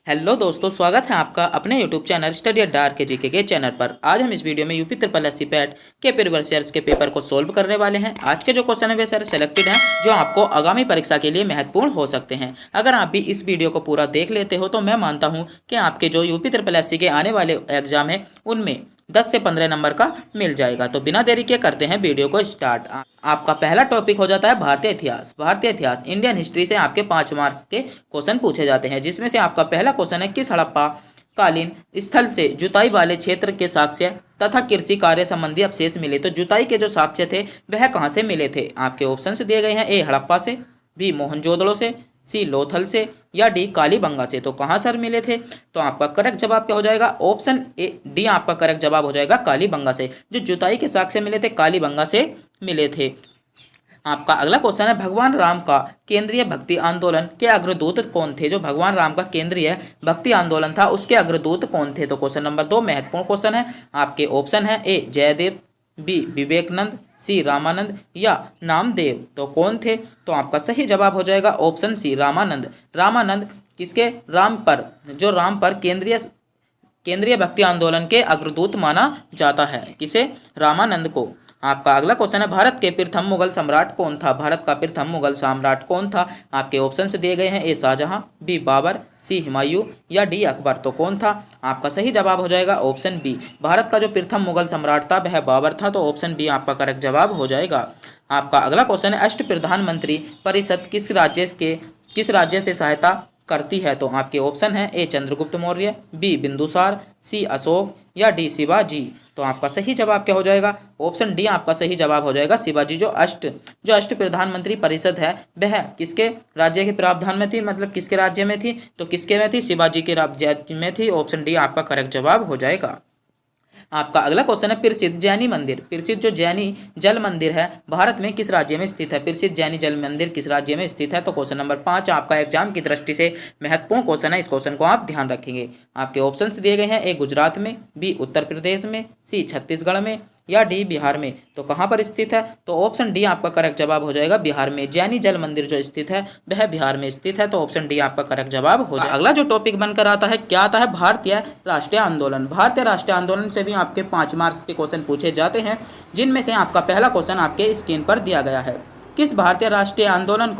Hello दोस्तों, स्वागत है आपका अपने यूट्यूब चैनल स्टडी अड्डा आर के जीके के चैनल पर। आज हम इस वीडियो में यूपी ट्रिपल एससी पैट के प्रीवियस ईयर्स के पेपर को सोल्व करने वाले हैं। आज के जो क्वेश्चन है वे सारे सेलेक्टेड हैं जो आपको आगामी परीक्षा के लिए महत्वपूर्ण हो सकते हैं। अगर आप भी इस वीडियो को पूरा देख लेते हो तो मैं मानता हूँ कि आपके जो यूपी ट्रिपल एससी के आने वाले एग्जाम है उनमें 10 से 15 नंबर का मिल जाएगा। तो बिना देरी के करते हैं वीडियो को स्टार्ट। आपका पहला टॉपिक हो जाता है भारतीय इतिहास। भारतीय इतिहास इंडियन हिस्ट्री से आपके 5 मार्क्स के क्वेश्चन पूछे जाते हैं, जिसमें से आपका पहला क्वेश्चन है किस हड़प्पा कालीन स्थल से जुताई वाले क्षेत्र के साक्ष्य तथा कृषि कार्य संबंधी अवशेष मिले। तो जुताई के जो साक्ष्य थे वह कहाँ से मिले थे? आपके ऑप्शन दिए गए हैं। ए हड़प्पा से, बी मोहनजोदड़ो से, सी लोथल से या डी कालीबंगा से। तो कहाँ सर मिले थे? तो आपका करेक्ट जवाब क्या हो जाएगा? ऑप्शन ए डी आपका करेक्ट जवाब हो जाएगा, कालीबंगा से। जो जुताई के साक्ष्य मिले थे कालीबंगा से मिले थे। आपका अगला क्वेश्चन है भगवान राम का केंद्रीय भक्ति आंदोलन के अग्रदूत कौन थे? जो भगवान राम का केंद्रीय भक्ति आंदोलन था उसके अग्रदूत कौन थे? तो क्वेश्चन नंबर 2 महत्वपूर्ण क्वेश्चन है। आपके ऑप्शन है ए जयदेव, बी विवेकानंद, सी रामानंद या नामदेव। तो कौन थे? तो आपका सही जवाब हो जाएगा ऑप्शन सी रामानंद। रामानंद किसके? राम पर केंद्रीय भक्ति आंदोलन के अग्रदूत माना जाता है। किसे? रामानंद को। आपका अगला क्वेश्चन है भारत के प्रथम मुगल सम्राट कौन था? भारत का प्रथम मुगल सम्राट कौन था? आपके ऑप्शन से दिए गए हैं। ए शाहजहां, बी बाबर, सी हुमायूं या डी अकबर। तो कौन था? आपका सही जवाब हो जाएगा ऑप्शन बी। भारत का जो प्रथम मुगल सम्राट था वह बाबर था। तो ऑप्शन बी आपका करेक्ट जवाब हो जाएगा। आपका अगला क्वेश्चन है अष्ट प्रधानमंत्री परिषद किस राज्य से सहायता करती है? तो आपके ऑप्शन है। ए चंद्रगुप्त मौर्य, बी बिंदुसार, सी अशोक या डी शिवाजी। तो आपका सही जवाब क्या हो जाएगा? ऑप्शन डी आपका सही जवाब हो जाएगा, शिवाजी। जो अष्ट प्रधानमंत्री परिषद है वह किसके राज्य के प्रावधान में थी, मतलब किसके राज्य में थी? तो किसके में थी? शिवाजी के राज्य में थी। ऑप्शन डी आपका करेक्ट जवाब हो जाएगा। आपका अगला क्वेश्चन है प्रसिद्ध जैनी मंदिर। प्रसिद्ध जो जैनी जल मंदिर है भारत में किस राज्य में स्थित है? प्रसिद्ध जैनी जल मंदिर किस राज्य में स्थित है? तो क्वेश्चन नंबर 5 आपका एग्जाम की दृष्टि से महत्वपूर्ण क्वेश्चन है। इस क्वेश्चन को आप ध्यान रखेंगे। आपके ऑप्शन दिए गए हैं। ए गुजरात में, बी उत्तर प्रदेश में, सी छत्तीसगढ़ में या डी बिहार में। तो कहाँ पर स्थित है? तो ऑप्शन डी आपका करेक्ट जवाब हो जाएगा, बिहार में। जैनी जल मंदिर जो स्थित है वह बिहार में स्थित है। तो ऑप्शन डी आपका करेक्ट जवाब हो जाएगा। अगला जो टॉपिक बनकर आता है, क्या आता है? भारतीय राष्ट्रीय आंदोलन। भारतीय राष्ट्रीय आंदोलन से भी आपके 5 मार्क्स के क्वेश्चन पूछे जाते हैं, जिनमें से आपका पहला क्वेश्चन आपके स्क्रीन पर दिया गया है। किस भारतीय राष्ट्रीय आंदोलन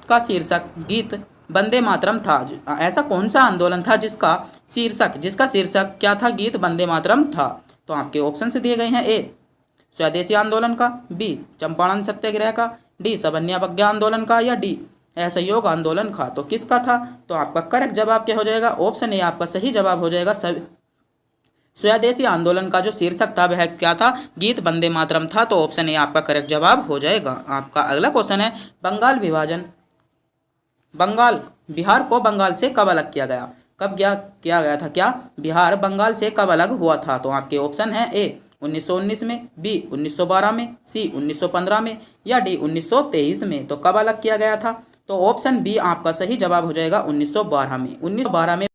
का शीर्षक गीत वंदे मातरम था? ऐसा कौन सा आंदोलन था जिसका शीर्षक क्या था? गीत वंदे मातरम था। तो आपके ऑप्शन से दिए गए हैं। ए स्वदेशी आंदोलन का, बी चंपारण सत्याग्रह का, डी सवर्ण आंदोलन का या डी असहयोग आंदोलन का। तो किसका था? तो आपका करेक्ट जवाब क्या हो जाएगा? ऑप्शन ए आपका सही जवाब हो जाएगा, स्वदेशी आंदोलन का जो शीर्षक था वह क्या था? गीत वंदे मातरम था। तो ऑप्शन ए आपका करेक्ट जवाब हो जाएगा। आपका अगला क्वेश्चन है बिहार को बंगाल से कब अलग किया गया? कब किया गया था? क्या बिहार बंगाल से कब अलग हुआ था? तो आपके ऑप्शन है। ए 1919 में, बी 1912 में, सी 1915 में या डी 1923 में। तो कब अलग किया गया था? तो ऑप्शन बी आपका सही जवाब हो जाएगा 1912 में। 1912 में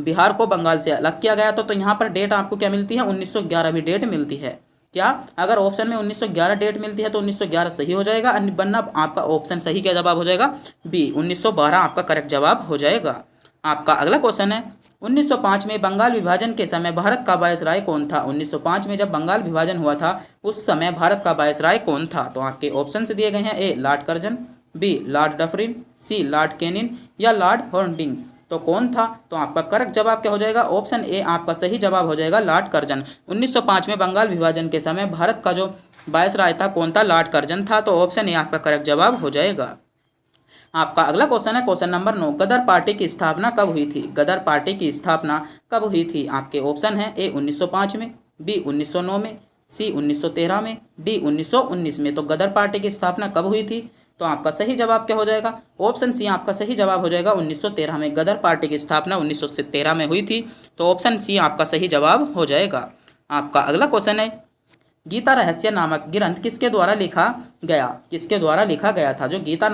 बिहार को बंगाल से अलग किया गया था। तो यहाँ पर डेट आपको क्या मिलती है? 1911 डेट मिलती है। क्या अगर ऑप्शन में 1911 डेट मिलती है तो 1911 सही हो जाएगा, वरना आपका ऑप्शन सही क्या जवाब हो जाएगा? बी 1912 आपका करेक्ट जवाब हो जाएगा। आपका अगला क्वेश्चन है 1905 में बंगाल विभाजन के समय भारत का वायसराय कौन था? 1905 में जब बंगाल विभाजन हुआ था उस समय भारत का वायसराय कौन था? तो आपके ऑप्शन से दिए गए हैं। A lord Curzon, B lord Dufferin, C lord Canning या लॉर्ड हॉर्डिंग। तो कौन था? तो आपका करेक्ट जवाब क्या हो जाएगा? ऑप्शन ए आपका सही जवाब हो जाएगा, लॉर्ड कर्जन। 1905 में बंगाल विभाजन के समय भारत का जो वायसराय था कौन था? लॉर्ड कर्जन था। तो ऑप्शन ए आपका करेक्ट जवाब हो जाएगा। आपका अगला क्वेश्चन है क्वेश्चन नंबर 9 गदर पार्टी की स्थापना कब हुई थी? गदर पार्टी की स्थापना कब हुई थी? आपके ऑप्शन है। ए 1905 में, बी 1909 में, सी 1913 में, डी 1919 में। तो गदर पार्टी की स्थापना कब हुई थी? तो आपका सही जवाब क्या हो जाएगा? ऑप्शन सी आपका सही जवाब हो जाएगा 1913 में। गदर पार्टी की स्थापना 1913 में हुई थी। तो ऑप्शन सी आपका सही जवाब हो जाएगा। आपका अगला क्वेश्चन है गीता रहस्य नामक ग्रंथ किसके द्वारा लिखा गया? किसके द्वारा लिखा गया था? जो गीता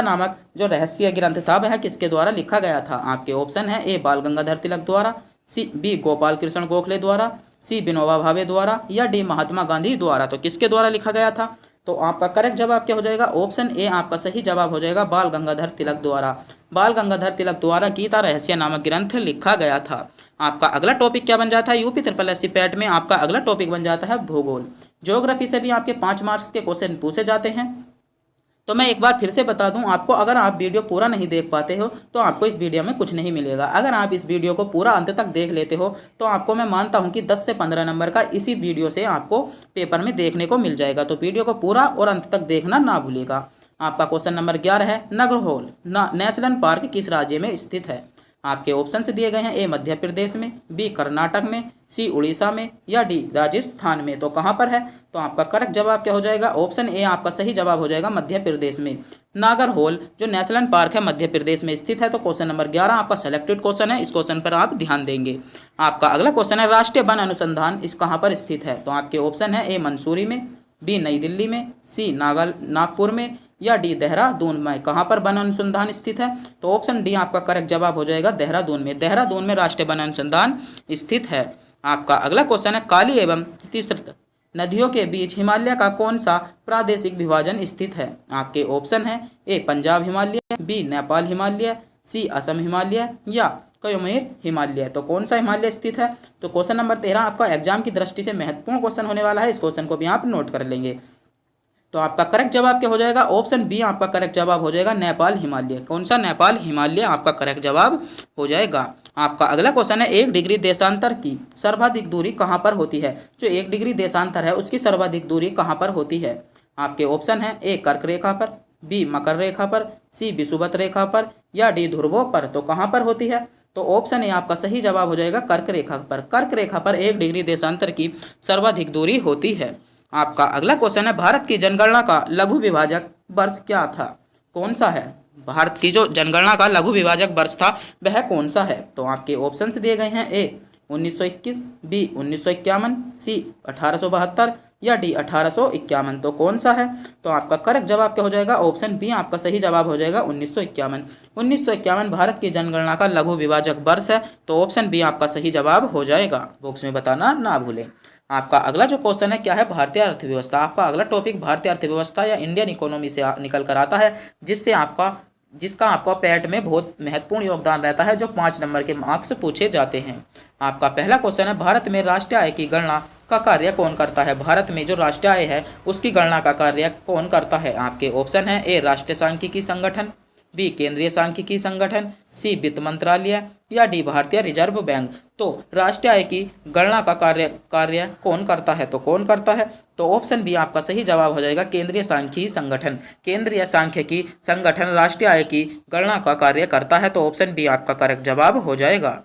नामक जो रहस्य ग्रंथ था वह किसके द्वारा लिखा गया था? आपके ऑप्शन है। ए बाल गंगाधर तिलक द्वारा, सी बी गोपाल कृष्ण गोखले द्वारा, सी विनोबा भावे द्वारा या डी महात्मा गांधी द्वारा। तो किसके द्वारा लिखा गया था? तो आपका करेक्ट जवाब क्या हो जाएगा? ऑप्शन ए आपका सही जवाब हो जाएगा, बाल गंगाधर तिलक द्वारा। बाल गंगाधर तिलक द्वारा गीता रहस्य नामक ग्रंथ लिखा गया था। आपका अगला टॉपिक क्या बन जाता है यूपी SSC पैट में? आपका अगला टॉपिक बन जाता है भूगोल। ज्योग्राफी से भी आपके 5 मार्क्स के क्वेश्चन पूछे जाते हैं। तो मैं एक बार फिर से बता दूं आपको, अगर आप वीडियो पूरा नहीं देख पाते हो तो आपको इस वीडियो में कुछ नहीं मिलेगा। अगर आप इस वीडियो को पूरा अंत तक देख लेते हो तो आपको मैं मानता हूं कि 10 से 15 नंबर का इसी वीडियो से आपको पेपर में देखने को मिल जाएगा। तो वीडियो को पूरा और अंत तक देखना ना भूलिएगा। आपका क्वेश्चन नंबर 11 है, नागरहोल नेशनल पार्क किस राज्य में स्थित है? आपके ऑप्शन से दिए गए हैं, ए मध्य प्रदेश में, बी कर्नाटक में, सी उड़ीसा में, या डी राजस्थान में। तो कहाँ पर है? तो आपका करेक्ट जवाब क्या हो जाएगा? ऑप्शन ए आपका सही जवाब हो जाएगा, मध्य प्रदेश में। नागरहोल जो नेशनल पार्क है मध्य प्रदेश में स्थित है। तो क्वेश्चन नंबर 11 आपका सेलेक्टेड क्वेश्चन है, इस क्वेश्चन पर आप ध्यान देंगे। आपका अगला क्वेश्चन है, राष्ट्रीय वन अनुसंधान इस कहाँ पर स्थित है? तो आपके ऑप्शन है, ए मंसूरी में, बी नई दिल्ली में, सी नागपुर में, या डी देहरादून में। कहाँ पर वन अनुसंधान स्थित है? तो ऑप्शन डी आपका करेक्ट जवाब हो जाएगा, देहरादून में। देहरादून में राष्ट्रीय वन अनुसंधान स्थित है। आपका अगला क्वेश्चन है, काली एवं तीस्र नदियों के बीच हिमालय का कौन सा प्रादेशिक विभाजन स्थित है? आपके ऑप्शन है, ए पंजाब हिमालय, बी नेपाल हिमालय, सी असम हिमालय, या कश्मीर हिमालय। तो कौन सा हिमालय स्थित है? तो क्वेश्चन नंबर 13 आपका एग्जाम की दृष्टि से महत्वपूर्ण क्वेश्चन होने वाला है, इस क्वेश्चन को भी आप नोट कर लेंगे। तो आपका करेक्ट जवाब क्या हो जाएगा? ऑप्शन बी आपका करेक्ट जवाब हो जाएगा, नेपाल हिमालय। कौन सा? नेपाल हिमालय आपका करेक्ट जवाब हो जाएगा। आपका अगला क्वेश्चन है, 1 डिग्री देशांतर की सर्वाधिक दूरी कहाँ पर होती है? जो 1 डिग्री देशांतर है उसकी सर्वाधिक दूरी कहाँ पर होती है? आपके ऑप्शन है, ए कर्क रेखा पर, बी मकर रेखा पर, सी विषुवत रेखा पर, या डी ध्रुवों पर। तो कहाँ पर होती है? तो ऑप्शन ए आपका सही जवाब हो जाएगा, कर्क रेखा पर। कर्क रेखा पर 1 डिग्री देशांतर की सर्वाधिक दूरी होती है। आपका अगला क्वेश्चन है, भारत की जनगणना का लघु विभाजक वर्ष क्या था? कौन सा है? भारत की जो जनगणना का लघु विभाजक वर्ष था वह कौन सा है? तो आपके ऑप्शन दिए गए हैं, ए 1921, बी 1951, सी 1872, या डी 1851। तो कौन सा है? तो आपका करेक्ट जवाब क्या हो जाएगा? ऑप्शन बी आपका सही जवाब हो जाएगा, 1951। 1951 भारत की जनगणना का लघु विभाजक वर्ष है। तो ऑप्शन बी आपका सही जवाब हो जाएगा, बॉक्स में बताना ना भूलें। आपका अगला जो क्वेश्चन है क्या है? भारतीय अर्थव्यवस्था। आपका अगला टॉपिक भारतीय अर्थव्यवस्था या इंडियन इकोनॉमी से निकल कर आता है, जिसका आपका पैट में बहुत महत्वपूर्ण योगदान रहता है, जो 5 नंबर के मार्क्स पूछे जाते हैं। आपका पहला क्वेश्चन है, भारत में राष्ट्रीय आय की गणना का कार्य कौन करता है? भारत में जो राष्ट्रीय आय है उसकी गणना का कार्य कौन करता है? आपके ऑप्शन है, ए राष्ट्रीय सांख्यिकी संगठन, बी केंद्रीय सांख्यिकी संगठन, सी वित्त मंत्रालय, या डी भारतीय रिजर्व बैंक। तो राष्ट्रीय आय की गणना का कार्य कौन करता है? तो कौन करता है? तो ऑप्शन बी आपका सही जवाब हो जाएगा, केंद्रीय सांख्यिकी संगठन। केंद्रीय सांख्यिकी संगठन राष्ट्रीय आय की गणना का कार्य करता है। तो ऑप्शन बी आपका करेक्ट जवाब हो जाएगा।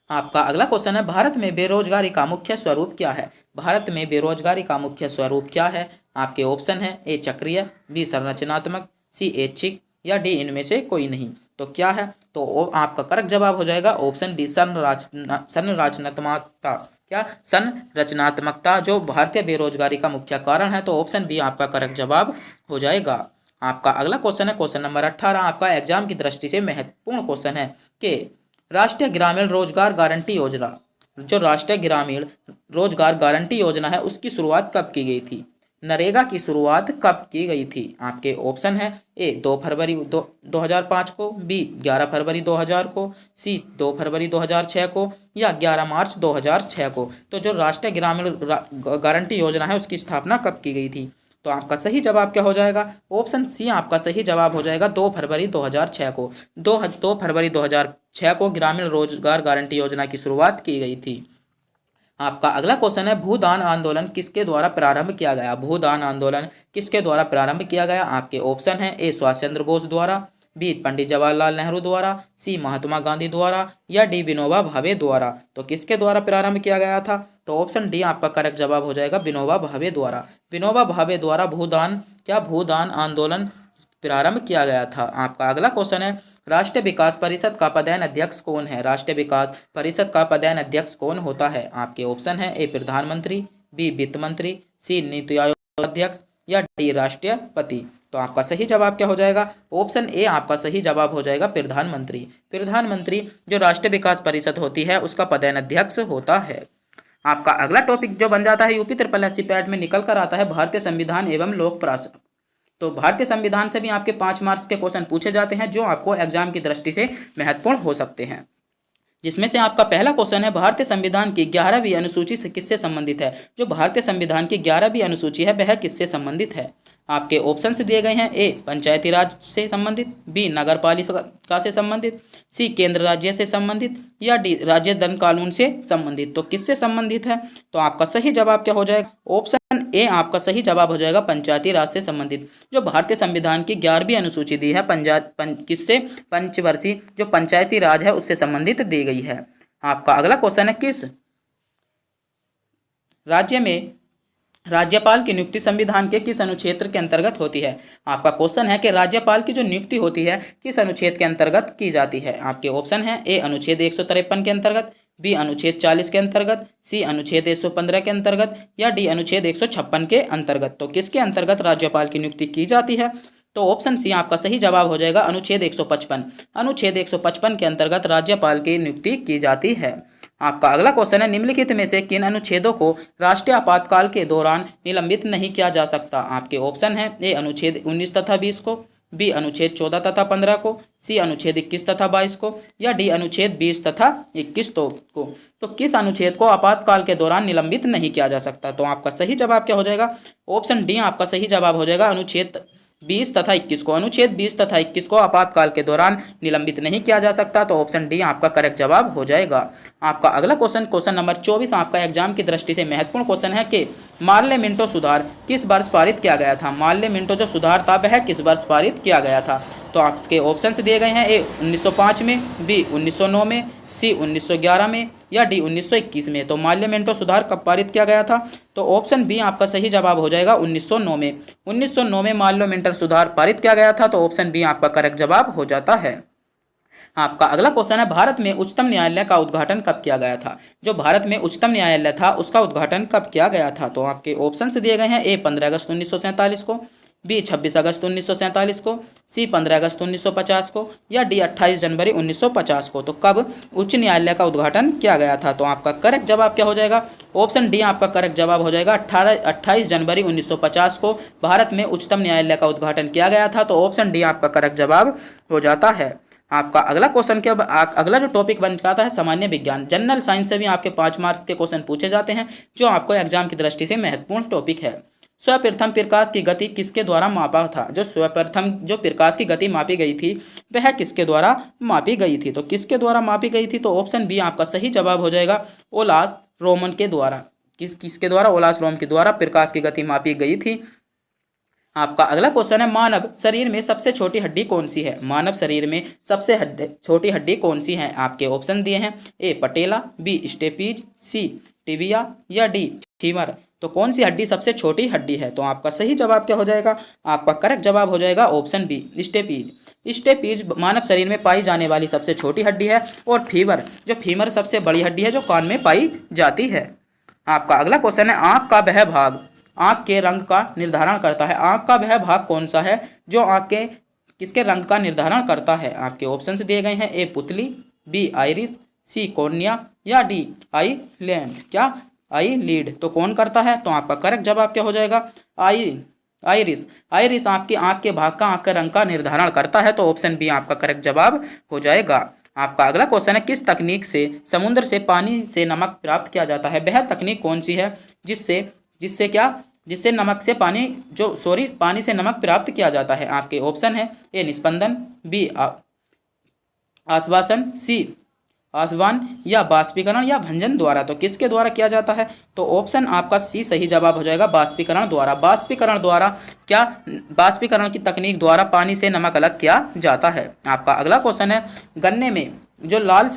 आपका अगला क्वेश्चन है, भारत में बेरोजगारी का मुख्य स्वरूप क्या है? भारत में बेरोजगारी का मुख्य स्वरूप क्या है? आपके ऑप्शन है, ए चक्रीय, बी संरचनात्मक, सी ऐच्छिक, या डी इनमें से कोई नहीं। तो क्या है? तो आपका करेक्ट जवाब हो जाएगा ऑप्शन डी संरचनात्मकता। क्या? संरचनात्मकता जो भारतीय बेरोजगारी का मुख्य कारण है। तो ऑप्शन बी आपका करेक्ट जवाब हो जाएगा। आपका अगला क्वेश्चन है, क्वेश्चन नंबर 18 आपका एग्जाम की दृष्टि से महत्वपूर्ण क्वेश्चन है कि राष्ट्रीय ग्रामीण रोजगार गारंटी योजना, जो राष्ट्रीय ग्रामीण रोजगार गारंटी योजना है उसकी शुरुआत कब की गई थी? नरेगा की शुरुआत कब की गई थी? आपके ऑप्शन है, ए 2 फरवरी 2005 को, बी 11 फरवरी 2000 को, सी 2 फरवरी 2006 को, या 11 मार्च 2006 को। तो जो राष्ट्रीय ग्रामीण गारंटी योजना है उसकी स्थापना कब की गई थी? तो आपका सही जवाब क्या हो जाएगा? ऑप्शन सी आपका सही जवाब हो जाएगा, 2 फरवरी 2006 को। 2 फरवरी 2006 को ग्रामीण रोजगार गारंटी योजना की शुरुआत की गई थी। आपका अगला क्वेश्चन है, भूदान आंदोलन किसके द्वारा प्रारंभ किया गया? भूदान आंदोलन किसके द्वारा प्रारंभ किया गया? आपके ऑप्शन है, ए सुभाष चंद्र बोस द्वारा, बी पंडित जवाहरलाल नेहरू द्वारा, सी महात्मा गांधी द्वारा, या डी विनोबा भावे द्वारा। तो किसके द्वारा प्रारंभ किया गया था? तो ऑप्शन डी आपका करेक्ट जवाब हो जाएगा, विनोबा भावे द्वारा। विनोबा भावे द्वारा भूदान आंदोलन प्रारंभ किया गया था। आपका अगला क्वेश्चन है, राष्ट्रीय विकास परिषद का पदेन अध्यक्ष कौन है? राष्ट्रीय विकास परिषद का पदेन अध्यक्ष कौन होता है? आपके ऑप्शन है, ए प्रधानमंत्री, बी वित्त मंत्री, सी नीति आयोग अध्यक्ष, या डी राष्ट्रपति। तो आपका सही जवाब क्या हो जाएगा? ऑप्शन ए आपका सही जवाब हो जाएगा, प्रधानमंत्री। प्रधानमंत्री जो राष्ट्रीय विकास परिषद होती है उसका पदेन अध्यक्ष होता है। आपका अगला टॉपिक जो बन जाता है यूपी SSC पैट में निकल कर आता है, भारतीय संविधान एवं लोक प्रशासन। तो भारतीय संविधान से भी आपके 5 मार्क्स के क्वेश्चन पूछे जाते हैं जो आपको एग्जाम की दृष्टि से महत्वपूर्ण हो सकते हैं, जिसमें से आपका पहला क्वेश्चन है भारतीय संविधान की 11वीं अनुसूची से किससे संबंधित है। जो भारतीय संविधान की 11वीं अनुसूची है वह किससे संबंधित है। आपके ऑप्शन दिए गए हैं, ए पंचायती राज से संबंधित, बी नगर पालिका से संबंधित, सी केंद्र राज्य से संबंधित, या डी राज्य दंड कानून से संबंधित। तो किससे संबंधित है, तो आपका सही जवाब क्या हो जाएगा, ऑप्शन ए आपका सही जवाब हो जाएगा पंचायती राज से संबंधित। जो भारतीय संविधान की 11वीं अनुसूची दी है किससे, पंचवर्षीय जो पंचायती राज है उससे संबंधित दी गई है। आपका अगला क्वेश्चन है, किस राज्य में राज्यपाल की नियुक्ति संविधान के किस अनुच्छेद के अंतर्गत होती है। आपका क्वेश्चन है कि राज्यपाल की जो नियुक्ति होती है किस अनुच्छेद के अंतर्गत की जाती है। आपके ऑप्शन है, ए अनुच्छेद 153 के अंतर्गत, बी अनुच्छेद 40 के अंतर्गत, सी अनुच्छेद 115 के अंतर्गत, या डी अनुच्छेद 156 के अंतर्गत। तो किसके अंतर्गत राज्यपाल की नियुक्ति की जाती है, तो ऑप्शन सी आपका सही जवाब हो जाएगा अनुच्छेद 155। अनुच्छेद 155 के अंतर्गत राज्यपाल की नियुक्ति की जाती है। आपका अगला क्वेश्चन है, निम्नलिखित में से किन अनुच्छेदों को राष्ट्रीय आपातकाल के दौरान निलंबित नहीं किया जा सकता। आपके ऑप्शन है, ए अनुच्छेद 19 तथा 20 को, बी अनुच्छेद 14 तथा 15 को, सी अनुच्छेद 21 तथा 22 को, या डी अनुच्छेद 20 तथा 21 को। तो किस अनुच्छेद को आपातकाल के दौरान निलंबित नहीं किया जा सकता, तो आपका सही जवाब क्या हो जाएगा, ऑप्शन डी आपका सही जवाब हो जाएगा अनुच्छेद 20 तथा 21 को। अनुच्छेद 20 तथा 21 को आपातकाल के दौरान निलंबित नहीं किया जा सकता, तो ऑप्शन डी आपका करेक्ट जवाब हो जाएगा। आपका अगला क्वेश्चन नंबर 24 आपका एग्जाम की दृष्टि से महत्वपूर्ण क्वेश्चन है कि मार्ले मिंटो सुधार किस वर्ष पारित किया गया था। मार्ले मिंटो जो सुधार था वह किस वर्ष पारित किया गया था। तो आपके ऑप्शन दिए गए हैं, ए 1905 में, बी 1909 में, सी 1911 में, या डी 1921 में। तो माल्य मिंटो सुधार कब पारित किया गया था, तो ऑप्शन बी आपका सही जवाब हो जाएगा 1909 में। 1909 में माल्य मिंटो सुधार पारित किया गया था, तो ऑप्शन बी आपका करेक्ट जवाब हो जाता है। आपका अगला क्वेश्चन है, भारत में उच्चतम न्यायालय का उद्घाटन कब किया गया था। जो भारत में उच्चतम न्यायालय था उसका उद्घाटन कब किया गया था। तो आपके ऑप्शन दिए गए हैं, ए 15 अगस्त 1947 को, बी 26 अगस्त 1947 को, सी 15 अगस्त 1950 को, या डी 28 जनवरी 1950 को। तो कब उच्च न्यायालय का उद्घाटन किया गया था, तो आपका करेक्ट जवाब क्या हो जाएगा, ऑप्शन डी आपका करेक्ट जवाब हो जाएगा 28 जनवरी 1950 को भारत में उच्चतम न्यायालय का उद्घाटन किया गया था। तो ऑप्शन डी आपका करेक्ट जवाब हो जाता है। आपका अगला क्वेश्चन क्या, अगला जो टॉपिक बन जाता है सामान्य विज्ञान। जनरल साइंस से भी आपके 5 मार्क्स के क्वेश्चन पूछे जाते हैं जो आपको एग्जाम की दृष्टि से महत्वपूर्ण टॉपिक है। सर्वप्रथम प्रकाश की गति किसके द्वारा मापा था। जो सर्वप्रथम जो प्रकाश की गति मापी गई थी वह किसके द्वारा मापी गई थी, तो किसके द्वारा मापी गई थी, तो ऑप्शन बी आपका सही जवाब हो जाएगा ओलास रोमन के द्वारा। किसके द्वारा, ओलास रोम के द्वारा प्रकाश की गति मापी गई थी। आपका अगला क्वेश्चन है, मानव शरीर में सबसे छोटी हड्डी कौन सी है। मानव शरीर में सबसे छोटी हड्डी कौन सी है। आपके ऑप्शन दिए हैं, ए पटेला, बी स्टेपीज, सी टिबिया, या डी फीमर। तो कौन सी हड्डी सबसे छोटी हड्डी है, तो आपका सही जवाब क्या हो जाएगा, आपका करेक्ट जवाब हो जाएगा ऑप्शन बी स्टेपीज। स्टेपीज मानव शरीर में पाई जाने वाली सबसे छोटी हड्डी है, और फीमर जो फीमर सबसे बड़ी हड्डी है जो कान में पाई जाती है। आपका अगला क्वेश्चन है, आंख का वह भाग आंख के रंग का निर्धारण करता है। आंख का वह भाग कौन सा है जो आंख के किसके रंग का निर्धारण करता है। आपके ऑप्शन दिए गए हैं, ए पुतली, बी आइरिस, सी कॉर्निया, या डी आई लीड। तो कौन करता है, तो आपका करेक्ट जवाब क्या हो जाएगा, आइरिस आपकी आंख के भाग का आंख के रंग का निर्धारण करता है। तो ऑप्शन बी आपका करेक्ट जवाब हो जाएगा। आपका अगला क्वेश्चन है, किस तकनीक से समुद्र से पानी से नमक प्राप्त किया जाता है। वह तकनीक कौन सी है जिससे पानी से नमक प्राप्त किया जाता है। आपके ऑप्शन है, ए निस्पंदन, बी आश्वासन, सी आसवान, या बाष्पीकरण या भंजन द्वारा। तो किसके द्वारा किया जाता है, तो ऑप्शन आपका सी सही जवाब हो जाएगा बाष्पीकरण द्वारा। बाष्पीकरण की तकनीक द्वारा पानी से नमक अलग किया जाता है। आपका अगला क्वेश्चन है, गन्ने में जो लाल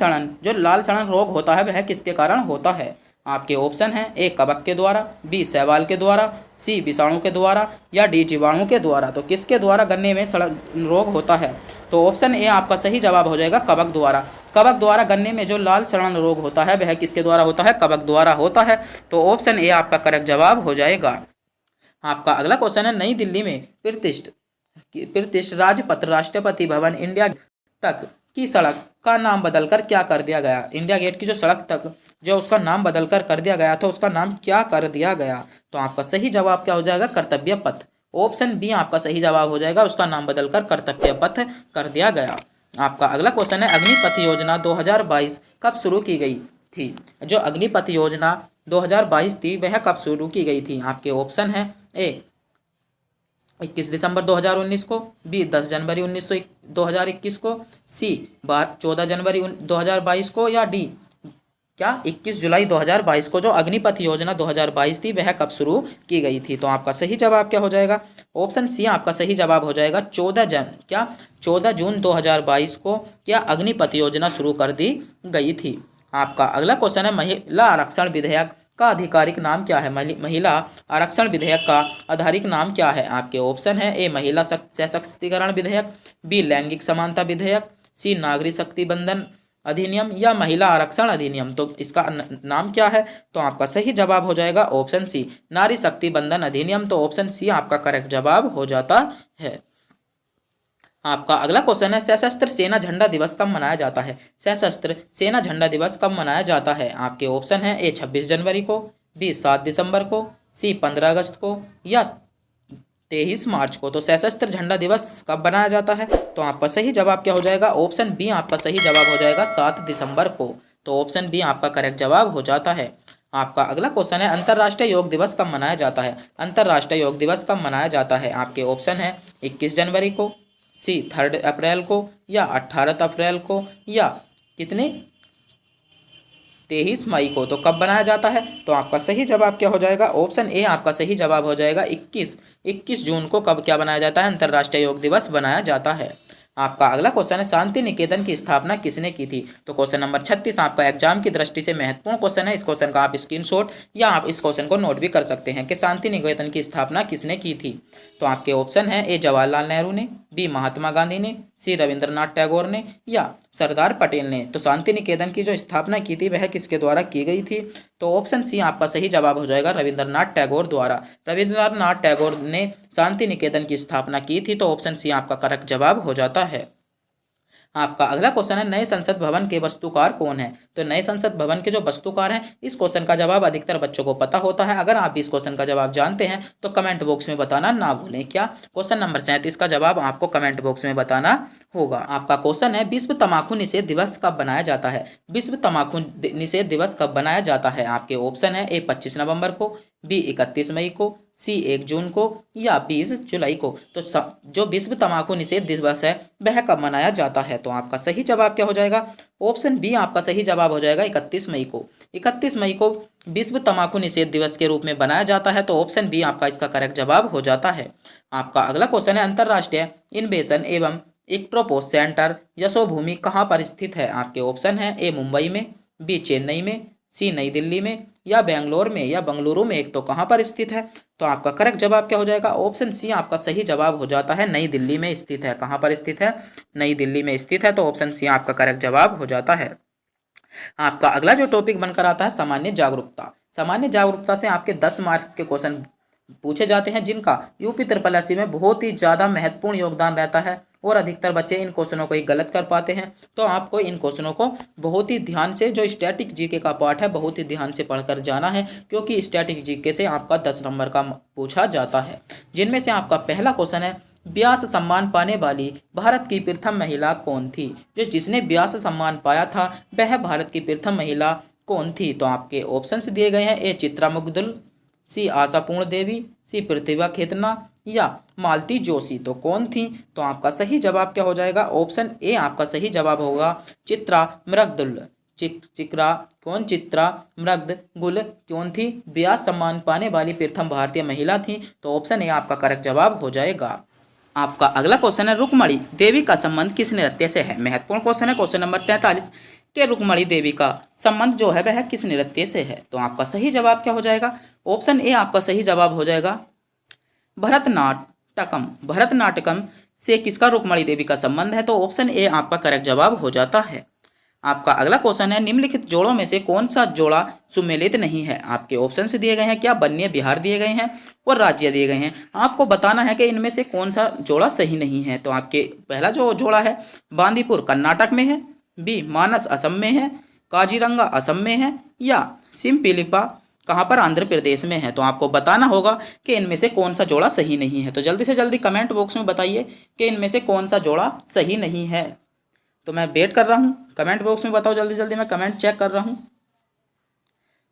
सड़न रोग होता है वह किसके कारण होता है। आपके ऑप्शन है, ए कवक के द्वारा, बी शैवाल के द्वारा, सी विषाणु के द्वारा, या डी जीवाणु के द्वारा। तो किसके द्वारा गन्ने में सड़न रोग होता है, तो ऑप्शन ए आपका सही जवाब हो जाएगा कवक द्वारा। कवक द्वारा गन्ने में जो लाल सड़न रोग होता है वह किसके द्वारा होता है, कवक द्वारा होता है। तो ऑप्शन ए आपका करेक्ट जवाब हो जाएगा। आपका अगला क्वेश्चन है, नई दिल्ली में प्रतिष्ठित राजपथ राष्ट्रपति भवन इंडिया तक की सड़क का नाम बदलकर क्या कर दिया गया। इंडिया गेट की जो सड़क तक जो उसका नाम बदलकर कर दिया गया था उसका नाम क्या कर दिया गया। तो आपका सही जवाब क्या हो जाएगा, कर्तव्य पथ। ऑप्शन बी आपका सही जवाब हो जाएगा, उसका नाम बदलकर कर्तव्य पथ कर दिया गया। आपका अगला क्वेश्चन है अग्निपथ योजना 2022 कब शुरू की गई थी? जो अग्निपथ योजना 2022 थी वह कब शुरू की गई थी? आपके ऑप्शन है ए 21 दिसंबर 2019 को, बी 10 जनवरी 2021 को, सी 14 जनवरी 2022 को, या डी क्या 21 जुलाई 2022 को जो अग्निपथ योजना 2022 थी वह कब शुरू की गई थी? तो आपका सही जवाब क्या हो जाएगा? ऑप्शन सी आपका सही जवाब हो जाएगा 14 जून 2022 को क्या अग्निपथ योजना शुरू कर दी गई थी। आपका अगला क्वेश्चन है महिला आरक्षण विधेयक का आधिकारिक नाम क्या है? महिला आरक्षण विधेयक का आधारिक नाम क्या है? आपके ऑप्शन है ए महिला सशक्तिकरण विधेयक, बी लैंगिक समानता विधेयक, सी नागरिक शक्ति बंधन अधिनियम, या महिला आरक्षण अधिनियम। तो इसका नाम क्या है? तो आपका सही जवाब हो जाएगा ऑप्शन सी नारी शक्ति बंधन अधिनियम। तो ऑप्शन सी आपका करेक्ट जवाब हो जाता है। आपका अगला क्वेश्चन है सशस्त्र सेना झंडा दिवस कब मनाया जाता है? सशस्त्र सेना झंडा दिवस कब मनाया जाता है? आपके ऑप्शन है ए 26 जनवरी को, बी 7 दिसंबर को, सी 15 अगस्त को, या 23 मार्च को। तो सशस्त्र झंडा दिवस कब बनाया जाता है? तो आपका सही जवाब क्या हो जाएगा? ऑप्शन बी आपका सही जवाब हो जाएगा 7 दिसंबर को। तो ऑप्शन बी आपका करेक्ट जवाब हो जाता है। आपका अगला क्वेश्चन है अंतर्राष्ट्रीय योग दिवस कब मनाया जाता है? अंतर्राष्ट्रीय योग दिवस कब मनाया जाता है? आपके ऑप्शन है 21 जनवरी को, सी 3 अप्रैल को, या 18 अप्रैल को, या कितने 23 मई को। तो कब बनाया जाता है? तो आपका सही जवाब क्या हो जाएगा? ऑप्शन ए आपका सही जवाब हो जाएगा 21 जून को कब क्या बनाया जाता है? अंतर्राष्ट्रीय योग दिवस बनाया जाता है। आपका अगला क्वेश्चन है शांति निकेतन की स्थापना किसने की थी? तो क्वेश्चन नंबर 36 आपका एग्जाम की दृष्टि से महत्वपूर्ण क्वेश्चन है। इस क्वेश्चन का आप स्क्रीनशॉट या आप इस क्वेश्चन को नोट भी कर सकते हैं कि शांति निकेतन की स्थापना किसने की थी। तो आपके ऑप्शन है ए जवाहरलाल नेहरू ने, बी महात्मा गांधी ने, सी रविंद्रनाथ टैगोर ने, या सरदार पटेल ने। तो शांति निकेतन की जो स्थापना की थी वह किसके द्वारा की गई थी? तो ऑप्शन सी आपका सही जवाब हो जाएगा रविंद्रनाथ टैगोर द्वारा। रविंद्रनाथ टैगोर ने शांति निकेतन की स्थापना की थी। तो ऑप्शन सी आपका करेक्ट जवाब हो जाता है। आपका अगला क्वेश्चन है नए संसद भवन के वास्तुकार कौन है? तो नए संसद भवन के जो वास्तुकार हैं, इस क्वेश्चन का जवाब अधिकतर बच्चों को पता होता है। अगर आप इस क्वेश्चन का जवाब जानते हैं तो कमेंट बॉक्स में बताना ना भूलें। क्या क्वेश्चन नंबर 37 का जवाब आपको कमेंट बॉक्स में बताना होगा। आपका क्वेश्चन है विश्व तम्बाकू निषेध दिवस कब बनाया जाता है? विश्व तम्बाकू निषेध दिवस कब बनाया जाता है? आपके ऑप्शन है ए 25 नवंबर को, बी 31 मई को, सी 1 जून को, या 20 जुलाई को। तो जो विश्व तम्बाकू निषेध दिवस है वह कब मनाया जाता है? तो आपका सही जवाब क्या हो जाएगा? ऑप्शन बी आपका सही जवाब हो जाएगा 31 मई को। 31 मई को विश्व तम्बाकू निषेध दिवस के रूप में बनाया जाता है। तो ऑप्शन बी आपका इसका करेक्ट जवाब हो जाता है। आपका अगला क्वेश्चन है अंतर्राष्ट्रीय इनोवेशन एवं इक्टोपोस सेंटर यशोभूमि कहाँ पर स्थित है? आपके ऑप्शन है ए मुंबई में, बी चेन्नई में, सी नई दिल्ली में, या बेंगलोर में, या बंगलुरु में। एक तो कहाँ पर स्थित है? तो आपका करेक्ट जवाब क्या हो जाएगा? ऑप्शन सी आपका सही जवाब हो जाता है नई दिल्ली में स्थित है। कहाँ पर स्थित है? नई दिल्ली में स्थित है। तो ऑप्शन सी आपका करेक्ट जवाब हो जाता है। आपका अगला जो टॉपिक बनकर आता है सामान्य जागरूकता। सामान्य जागरूकता से आपके 10 मार्क्स के क्वेश्चन पूछे जाते हैं जिनका यूपी SSSC में बहुत ही ज़्यादा महत्वपूर्ण योगदान रहता है और अधिकतर बच्चे इन क्वेश्चनों को ही गलत कर पाते हैं। तो आपको इन क्वेश्चनों को बहुत ही ध्यान से, जो स्टैटिक जीके का पार्ट है, बहुत ही ध्यान से पढ़कर जाना है, क्योंकि स्टैटिक जीके से आपका 10 नंबर का पूछा जाता है। जिनमें से आपका पहला क्वेश्चन है व्यास सम्मान पाने वाली भारत की प्रथम महिला कौन थी? जो जिसने व्यास सम्मान पाया था वह भारत की प्रथम महिला कौन थी? तो आपके ऑप्शंस दिए गए हैं ए चित्रा मुग्दुल, सी आशापूर्ण देवी, सी प्रतिभा खेतना, या मालती जोशी। तो कौन थी? तो आपका सही जवाब क्या हो जाएगा? ऑप्शन ए आपका सही जवाब होगा चित्रा मृगदुल। चित्रा मृगदुल कौन थी? व्यास सम्मान पाने वाली प्रथम भारतीय महिला थी। तो ऑप्शन ए आपका करेक्ट जवाब हो जाएगा। आपका अगला क्वेश्चन है रुक्मणी देवी का संबंध किस नृत्य से है? महत्वपूर्ण क्वेश्चन है। क्वेश्चन नंबर 43 के रुक्मणी देवी का संबंध जो है वह किस नृत्य से है? तो आपका सही जवाब क्या हो जाएगा? ऑप्शन ए आपका सही जवाब हो जाएगा भरतनाट्यम। भरतनाट्यम से किसका रुक्मणी देवी का संबंध है? तो ऑप्शन ए आपका करेक्ट जवाब हो जाता है। आपका अगला क्वेश्चन है निम्नलिखित जोड़ों में से कौन सा जोड़ा सुमेलित नहीं है? आपके ऑप्शन से दिए गए हैं। क्या बन्य बिहार दिए गए हैं और राज्य दिए गए हैं। आपको बताना है कि इनमें से कौन सा जोड़ा सही नहीं है। तो आपके पहला जो जोड़ा है बांदीपुर कर्नाटक में है, बी मानस असम में है, काजीरंगा असम में है, या सिमपिलिपा कहाँ पर, आंध्र प्रदेश में है। तो आपको बताना होगा कि इनमें से कौन सा जोड़ा सही नहीं है। तो जल्दी से जल्दी कमेंट बॉक्स में बताइए कि इनमें से कौन सा जोड़ा सही नहीं है। तो मैं वेट कर रहा हूँ, कमेंट बॉक्स में बताओ जल्दी जल्दी, मैं कमेंट चेक कर रहा हूँ।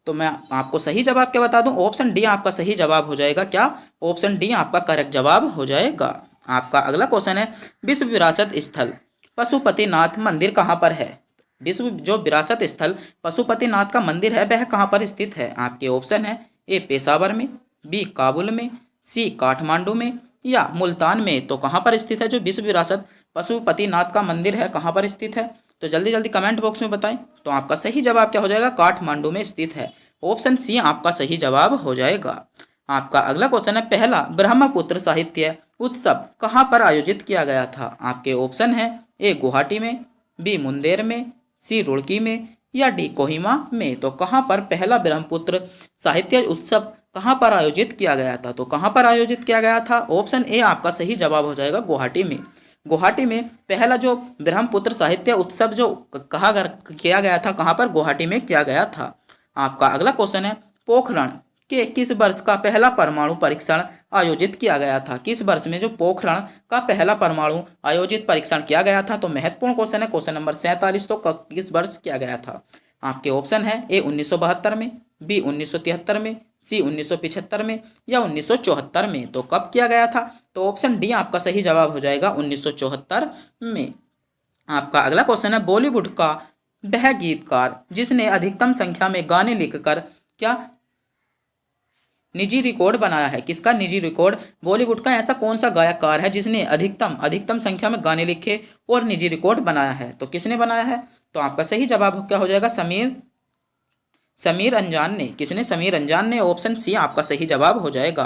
तो मैं आपको सही जवाब क्या बता दूं, ऑप्शन डी आपका सही जवाब हो जाएगा। क्या, ऑप्शन डी आपका करेक्ट जवाब हो जाएगा। आपका अगला क्वेश्चन है, विश्व विरासत स्थल पशुपतिनाथ मंदिर कहाँ पर है। विश्व जो विरासत स्थल पशुपतिनाथ का मंदिर है वह कहाँ पर स्थित है। आपके ऑप्शन है, ए पेशावर में, बी काबुल में, सी काठमांडू में या मुल्तान में। तो कहाँ पर स्थित है जो विश्व विरासत पशुपतिनाथ का मंदिर है, कहाँ पर स्थित है। तो जल्दी जल्दी कमेंट बॉक्स में बताएं। तो आपका सही जवाब क्या हो जाएगा, काठमांडू में स्थित है। ऑप्शन सी आपका सही जवाब हो जाएगा। आपका अगला क्वेश्चन है, पहला ब्रह्मपुत्र साहित्य उत्सव कहाँ पर आयोजित किया गया था। आपके ऑप्शन है, ए गुवाहाटी में, बी मुंगेर में, सी रुड़की में या डी कोहिमा में। तो कहाँ पर पहला ब्रह्मपुत्र साहित्य उत्सव कहाँ पर आयोजित किया गया था। तो कहाँ पर आयोजित किया गया था, ऑप्शन ए आपका सही जवाब हो जाएगा, गुवाहाटी में। गुवाहाटी में पहला जो ब्रह्मपुत्र साहित्य उत्सव जो किया गया था, कहाँ पर, गुवाहाटी में किया गया था। आपका अगला क्वेश्चन है, पोखरण के किस वर्ष का पहला परमाणु परीक्षण आयोजित किया गया था। किस वर्ष में जो पोखरण का पहला परमाणु आयोजित परीक्षण किया गया था। तो महत्वपूर्ण क्वेश्चन है, क्वेश्चन नंबर 47। तो किस वर्ष किया गया था। आपके ऑप्शन है, ए 1972 में, बी 1973 में, सी 1975 में या 1974 में। तो कब किया गया था। तो ऑप्शन डी आपका सही जवाब हो जाएगा, 1974 में। आपका अगला क्वेश्चन है, बॉलीवुड का वह गीतकार जिसने अधिकतम संख्या में गाने लिखकर क्या निजी रिकॉर्ड बनाया है। किसका निजी रिकॉर्ड, बॉलीवुड का ऐसा कौन सा गायककार है जिसने अधिकतम संख्या में गाने लिखे और निजी रिकॉर्ड बनाया है। तो किसने बनाया है। तो आपका सही जवाब क्या हो जाएगा, समीर अंजान ने। किसने, समीर अंजान ने। ऑप्शन सी आपका सही जवाब हो जाएगा।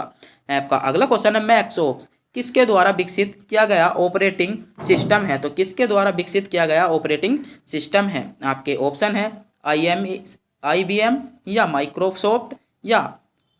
आपका अगला क्वेश्चन है, मैक्सओस किसके द्वारा विकसित किया गया ऑपरेटिंग सिस्टम है। तो किसके द्वारा विकसित किया गया ऑपरेटिंग सिस्टम है। आपके ऑप्शन है, IBM या माइक्रोसॉफ्ट या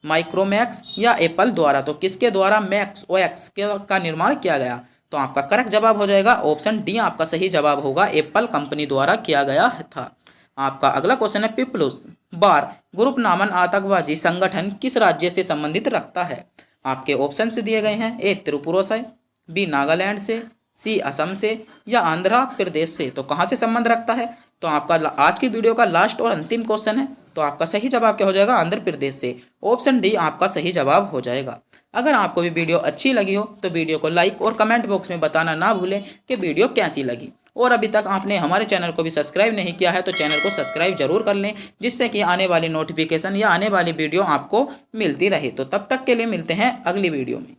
माइक्रोमैक्स या एप्पल द्वारा। तो किसके द्वारा मैक्स OS का निर्माण किया गया। तो आपका करेक्ट जवाब हो जाएगा, ऑप्शन डी आपका सही जवाब होगा, एप्पल कंपनी द्वारा किया गया था। आपका अगला क्वेश्चन है, पीपल्स वार ग्रुप नामक आतंकवादी संगठन किस राज्य से संबंधित रखता है। आपके ऑप्शन से दिए गए हैं, ए त्रिपुरा से, बी नागालैंड से, सी असम से या आंध्र प्रदेश से। तो कहाँ से संबंध रखता है। तो आपका आज की वीडियो का लास्ट और अंतिम क्वेश्चन है। तो आपका सही जवाब क्या हो जाएगा, आंध्र प्रदेश से। ऑप्शन डी आपका सही जवाब हो जाएगा। अगर आपको भी वीडियो अच्छी लगी हो तो वीडियो को लाइक और कमेंट बॉक्स में बताना ना भूलें कि वीडियो कैसी लगी। और अभी तक आपने हमारे चैनल को भी सब्सक्राइब नहीं किया है तो चैनल को सब्सक्राइब जरूर कर लें, जिससे कि आने वाली नोटिफिकेशन या आने वाली वीडियो आपको मिलती रहे। तो तब तक के लिए मिलते हैं अगली वीडियो में।